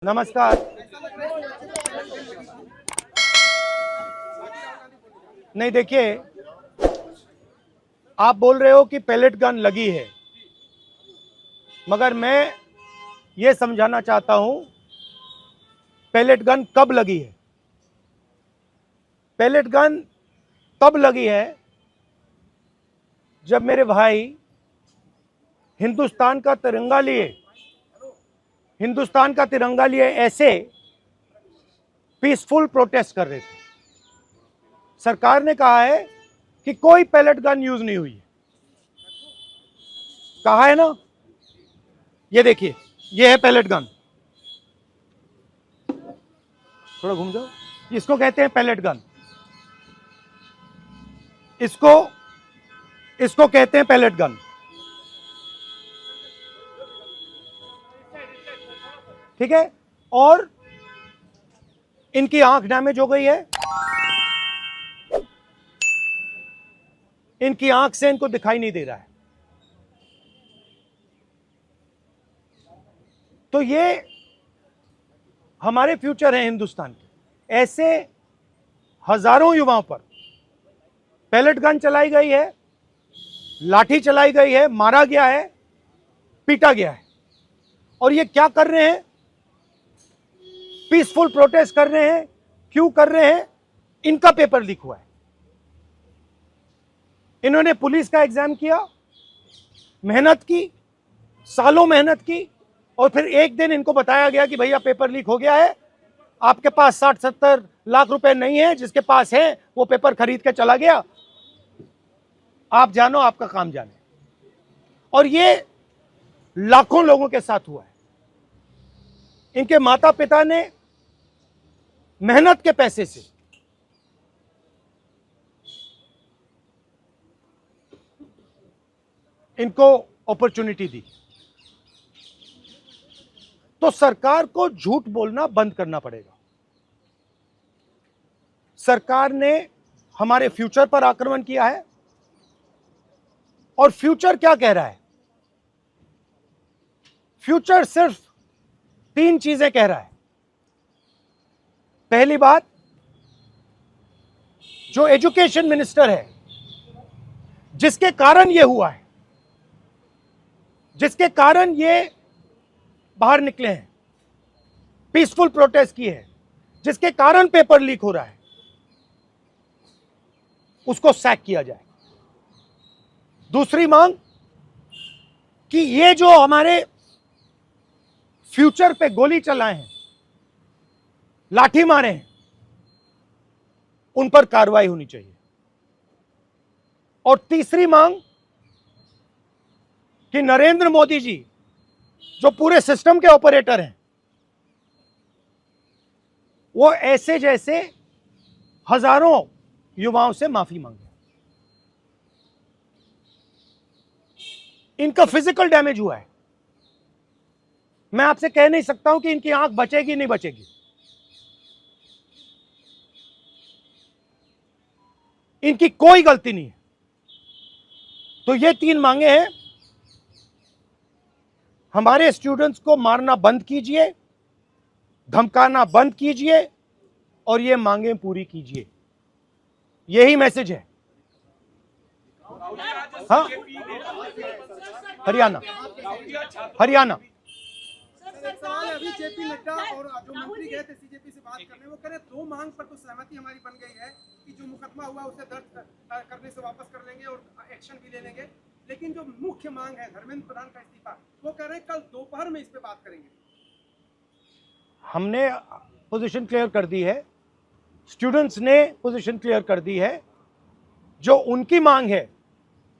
नमस्कार। नहीं देखिए, आप बोल रहे हो कि पैलेट गन लगी है, मगर मैं ये समझाना चाहता हूं पैलेट गन कब लगी है। पैलेट गन तब लगी है जब मेरे भाई हिंदुस्तान का तिरंगा लिए ऐसे पीसफुल प्रोटेस्ट कर रहे थे। सरकार ने कहा है कि कोई पैलेट गन यूज नहीं हुई है, कहा है ना। ये देखिए, ये है पैलेट गन, थोड़ा घूम जाओ। इसको कहते हैं पैलेट गन, इसको कहते हैं पैलेट गन। ठीक है, और इनकी आंख डैमेज हो गई है, इनकी आंख से इनको दिखाई नहीं दे रहा है। तो ये हमारे फ्यूचर है हिंदुस्तान के। ऐसे हजारों युवाओं पर पैलेट गन चलाई गई है, लाठी चलाई गई है, मारा गया है, पीटा गया है। और ये क्या कर रहे हैं? पीसफुल प्रोटेस्ट कर रहे हैं। क्यों कर रहे हैं? इनका पेपर लीक हुआ है। इन्होंने पुलिस का एग्जाम किया, मेहनत की, सालों मेहनत की, और फिर एक दिन इनको बताया गया कि भैया पेपर लीक हो गया है, आपके पास 60-70 लाख रुपए नहीं है, जिसके पास है वो पेपर खरीद के चला गया, आप जानो, आपका काम जाने। और ये लाखों लोगों के साथ हुआ है। इनके माता पिता ने मेहनत के पैसे से इनको अपॉर्चुनिटी दी। तो सरकार को झूठ बोलना बंद करना पड़ेगा। सरकार ने हमारे फ्यूचर पर आक्रमण किया है, और फ्यूचर क्या कह रहा है? फ्यूचर सिर्फ 3 चीजें कह रहा है। पहली बात, जो एजुकेशन मिनिस्टर है, जिसके कारण यह हुआ है, जिसके कारण ये बाहर निकले हैं, पीसफुल प्रोटेस्ट किए हैं, जिसके कारण पेपर लीक हो रहा है, उसको सैक किया जाए। दूसरी मांग कि ये जो हमारे फ्यूचर पे गोली चलाए हैं, लाठी मारे हैं, उन पर कार्रवाई होनी चाहिए। और तीसरी मांग कि नरेंद्र मोदी जी, जो पूरे सिस्टम के ऑपरेटर हैं, वो ऐसे जैसे हजारों युवाओं से माफी मांगे। इनका फिजिकल डैमेज हुआ है। मैं आपसे कह नहीं सकता हूं कि इनकी आंख बचेगी नहीं बचेगी। इनकी कोई गलती नहीं है। तो ये 3 मांगे हैं। हमारे स्टूडेंट्स को मारना बंद कीजिए, धमकाना बंद कीजिए, और ये मांगे पूरी कीजिए। यही मैसेज है। हाँ, हरियाणा सवाल है, अभी जेपी नड्डा और जो मंत्री गए थे सीजेपी से बात करने, वो कह रहे 2 मांग पर तो सहमति हमारी बन गई है कि जो मुकदमा हुआ उसे दर्ज करने से वापस कर लेंगे और एक्शन भी ले लेंगे, लेकिन जो मुख्य मांग है धर्मेंद्र प्रधान का इस्तीफा, वो कह रहे हैं कल दोपहर में इस पे बात करेंगे। हमने पोजीशन क्लियर कर दी है, स्टूडेंट्स ने पोजीशन क्लियर कर दी है। जो उनकी मांग है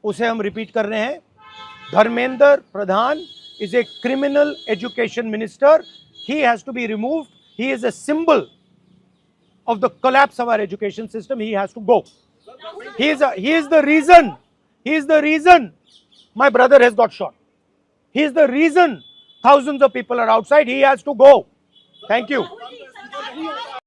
उसे हम रिपीट कर रहे हैं। Dharmendra Pradhan is a criminal education minister. He has to be removed. He is a symbol of the collapse of our education system. He has to go. He is the reason my brother has got shot. He is the reason thousands of people are outside. He has to go. Thank you.